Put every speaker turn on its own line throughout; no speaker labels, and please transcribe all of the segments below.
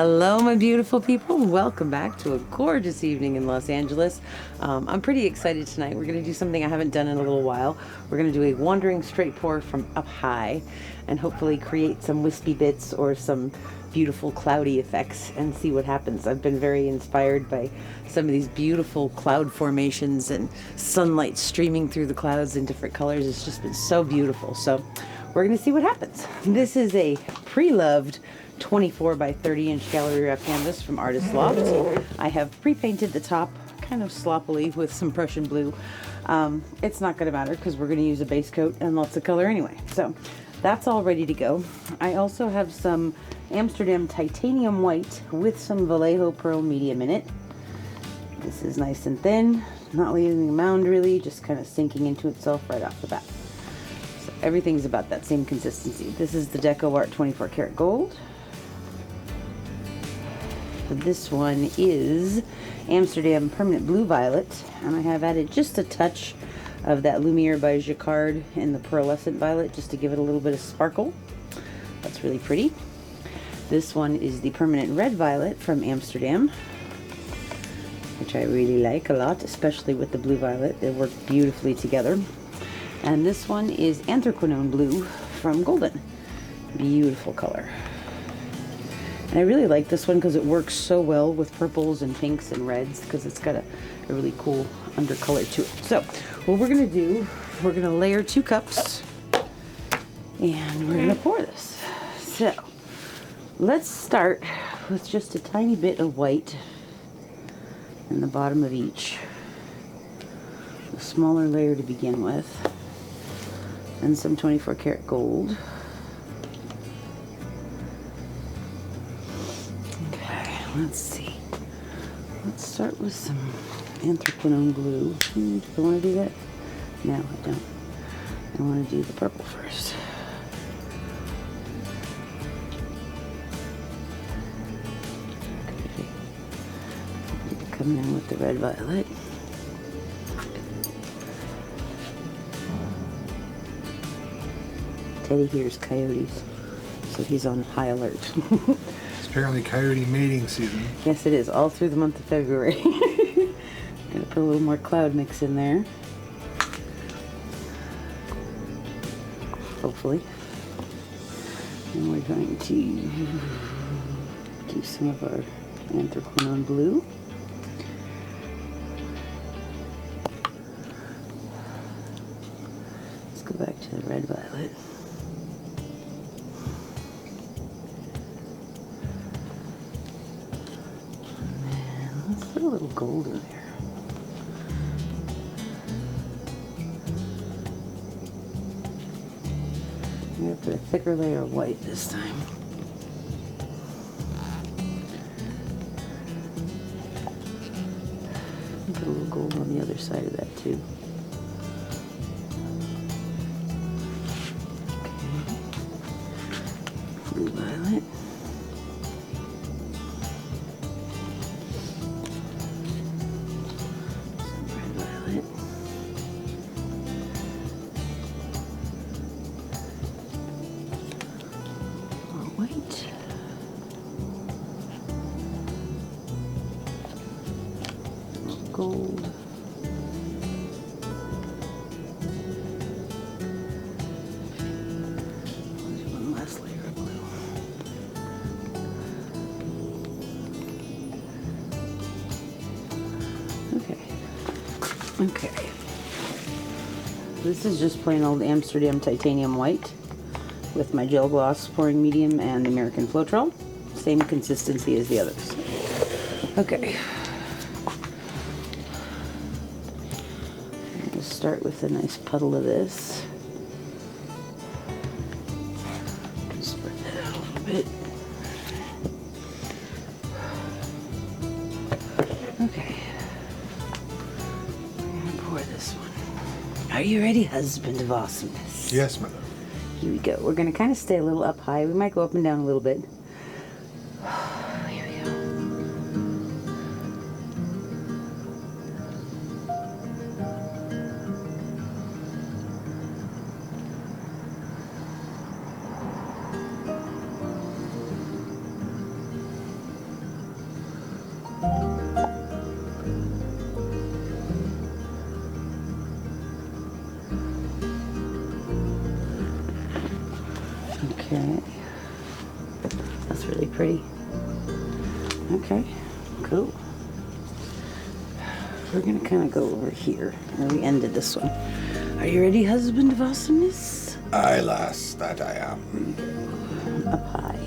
Hello, my beautiful people. Welcome back to a gorgeous evening in Los Angeles. I'm pretty excited tonight. We're going to do something I haven't done in a little while. We're going to do a wandering straight pour from up high and hopefully create some wispy bits or some beautiful cloudy effects and see what happens. I've been very inspired by some of these beautiful cloud formations and sunlight streaming through the clouds in different colors. It's just been so beautiful. So we're going to see what happens. This is a pre-loved 24 by 30 inch gallery wrap canvas from Artists Loft. I have pre-painted the top kind of sloppily with some Prussian blue. It's not going to matter because we're going to use a base coat and lots of color anyway. So that's all ready to go. I also have some Amsterdam titanium white with some Vallejo pearl medium in it. This is nice and thin, not leaving a mound really, just kind of sinking into itself right off the bat. So everything's about that same consistency. This is the Deco Art 24 karat gold. This one is Amsterdam permanent blue violet, and I have added just a touch of that Lumiere by Jacquard in the pearlescent violet just to give it a little bit of sparkle. That's really pretty. This one is the permanent red violet from Amsterdam, which I really like a lot, especially with the blue violet. They work beautifully together. And this one is anthraquinone blue from Golden. Beautiful color. And I really like this one because it works so well with purples and pinks and reds because it's got a really cool undercolor to it. So what we're going to do, we're going to layer 2 cups and we're going to pour this. So let's start with just a tiny bit of white in the bottom of each. A smaller layer to begin with. And some 24 karat gold. Let's see. Let's start with some anthraquinone blue. Do I want to do that? No, I don't. I want to do the purple first. Okay. Come in with the red violet. Teddy hears coyotes, so he's on high alert.
Apparently coyote mating season.
Yes, it is, all through the month of February. Gonna put a little more cloud mix in there. Hopefully. And we're going to do some of our anthraquinone blue. Let's go back to the red violet. Put a little gold in there. I'm going to put a thicker layer of white this time. And put a little gold on the other side of that too. Okay. Blue violet. Gold. One last layer of blue. Okay. This is just plain old Amsterdam titanium white with my gel gloss pouring medium and the American Floetrol. Same consistency as the others. Okay. Start with a nice puddle of this. Spread that out a little bit. Okay. I'm gonna pour this one. Are you ready, husband of awesomeness?
Yes, madam.
Here we go. We're gonna kind of stay a little up high. We might go up and down a little bit. Okay. That's really pretty. Okay, cool. We're gonna kind of go over here where we ended this one. Are you ready, husband of awesomeness?
Aye, lass, that I am.
Up high.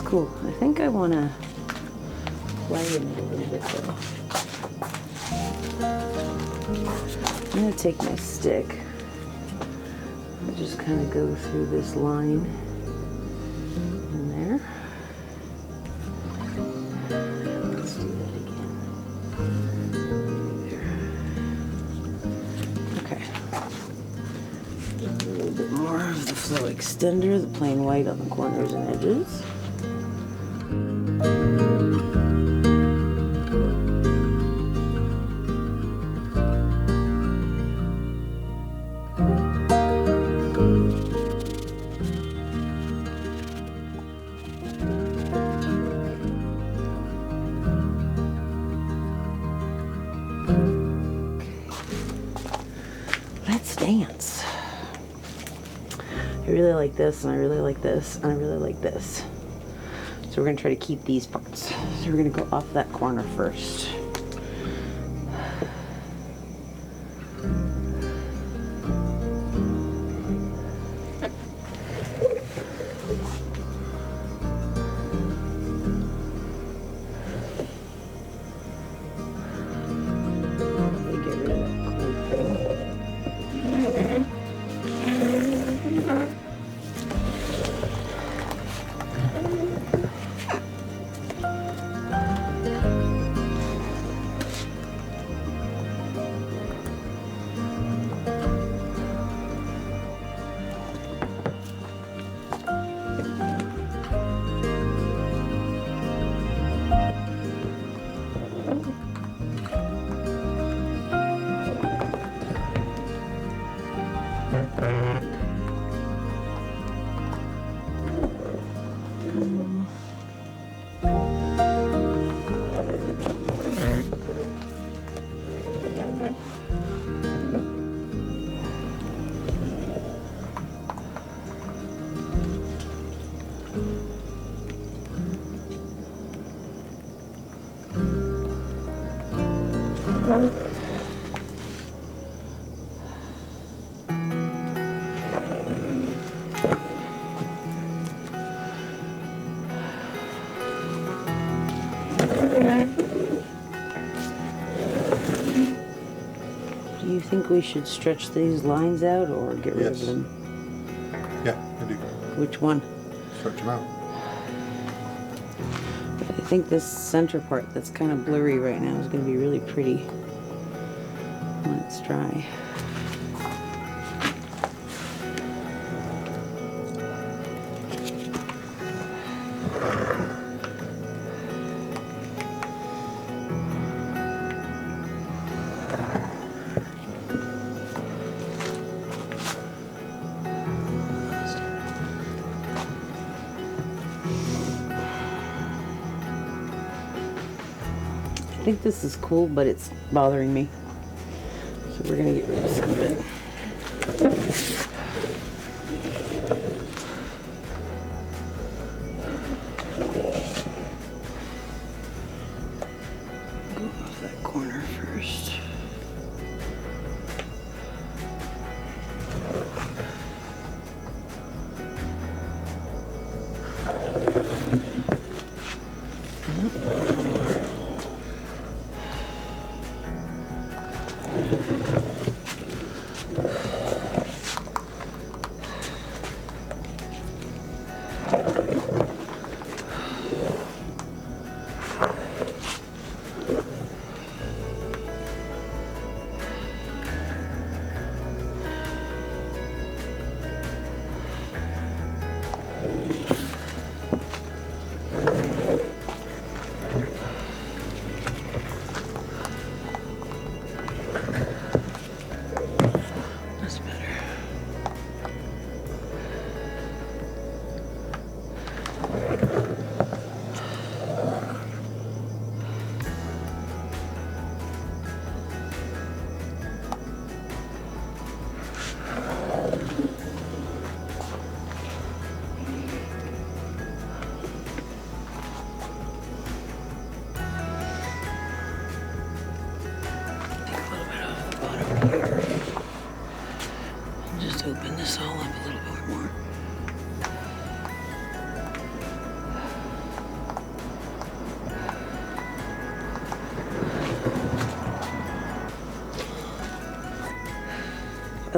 Cool. I think I want to play in it a little bit though. I'm going to take my stick and just kind of go through this line in there. Let's do that again. Okay. A little bit more of the flow extender, the plain white on the corners and edges. Let's dance. I really like this, and I really like this, and I really like this. So we're gonna try to keep these parts. So we're gonna go off that corner first. Do you think we should stretch these lines out or get rid of them?
Yeah, I do.
Which one?
Stretch them out.
I think this center part that's kind of blurry right now is going to be really pretty when it's dry. I think this is cool, but it's bothering me. So we're gonna get rid of some of it. Go off that corner first.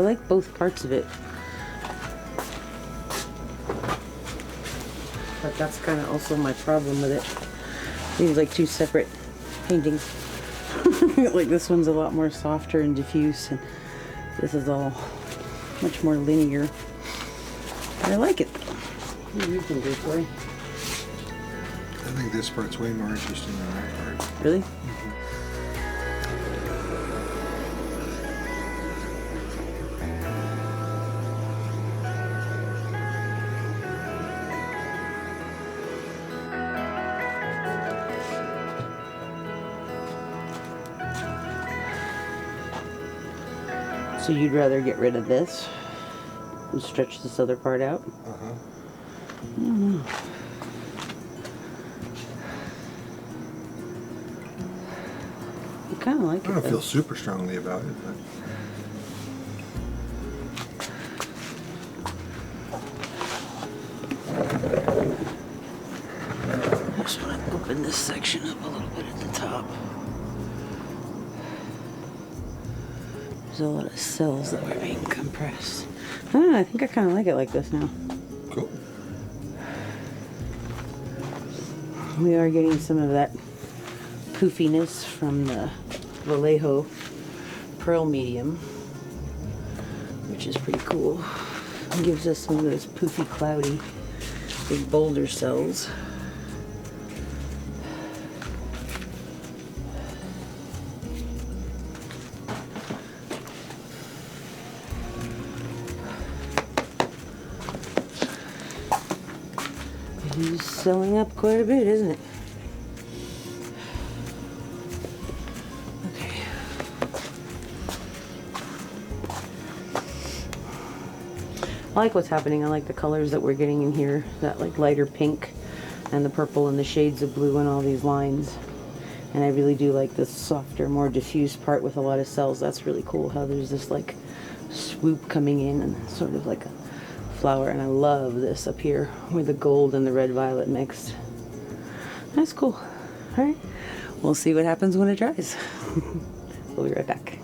like both parts of it. But that's kind of also my problem with it. These like two separate paintings. Like this one's a lot more softer and diffuse, and this is all much more linear. But I like it. What do you think, Corey?
I think this part's way more interesting than that part.
Really? So you'd rather get rid of this and stretch this other part out?
Uh-huh.
I don't know. I kind of like it.
I don't
though.
feel super strongly about it, but
I just want to open this section up a little bit at the top. There's a lot of cells that were being compressed. I don't know, I think I kind of like it like this now.
cool.
We are getting some of that poofiness from the Vallejo pearl medium, which is pretty cool. It gives us some of those poofy, cloudy, big boulder cells. It is selling up quite a bit, isn't it? Okay. I like what's happening. I like the colors that we're getting in here. That like lighter pink and the purple and the shades of blue and all these lines. And I really do like this softer, more diffuse part with a lot of cells. That's really cool how there's this like swoop coming in and sort of like a flower. And I love this up here where the gold and the red violet mixed. That's cool. All right, we'll see what happens when it dries. We'll be right back.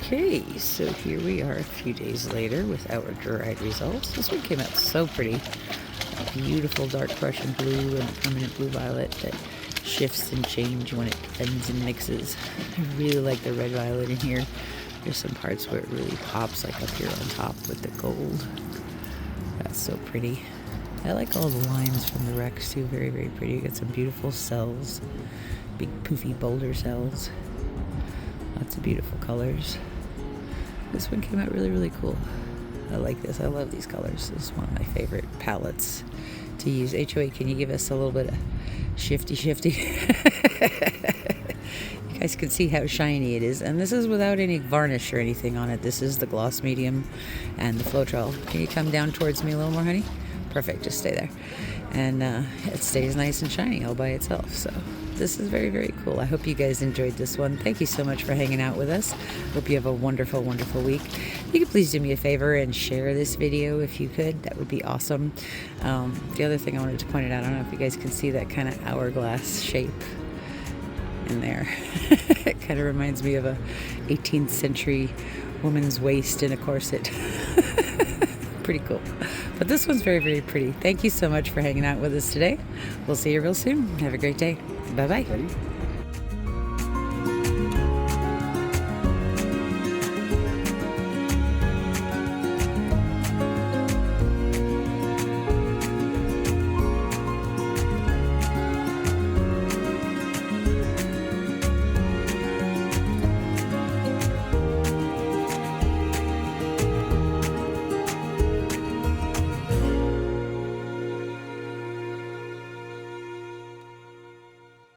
Okay, so here we are a few days later with our dried results. This one came out so pretty. A beautiful dark Prussian blue and permanent blue violet that shifts and changes when it blends and mixes. I really like the red violet in here. There's some parts where it really pops, like up here on top with the gold. That's so pretty. I like all the lines from the wrecks too, very, very pretty. You got some beautiful cells, big poofy boulder cells. Lots of beautiful colors. This one came out really, really cool. I like this. I love these colors. This is one of my favorite palettes to use. HOA, can you give us a little bit of shifty? You guys can see how shiny it is. And this is without any varnish or anything on it. This is the gloss medium and the Floetrol. Can you come down towards me a little more, honey? Perfect. Just stay there. And it stays nice and shiny all by itself. So this is very, very cool. I hope you guys enjoyed this one. Thank you so much for hanging out with us. Hope you have a wonderful, wonderful week. You could please do me a favor and share this video if you could. That would be awesome. The other thing I wanted to point out, I don't know if you guys can see that kind of hourglass shape in there. It kind of reminds me of a 18th century woman's waist in a corset. Pretty cool. But this one's very, very pretty. Thank you so much for hanging out with us today. We'll see you real soon. Have a great day. Bye-bye.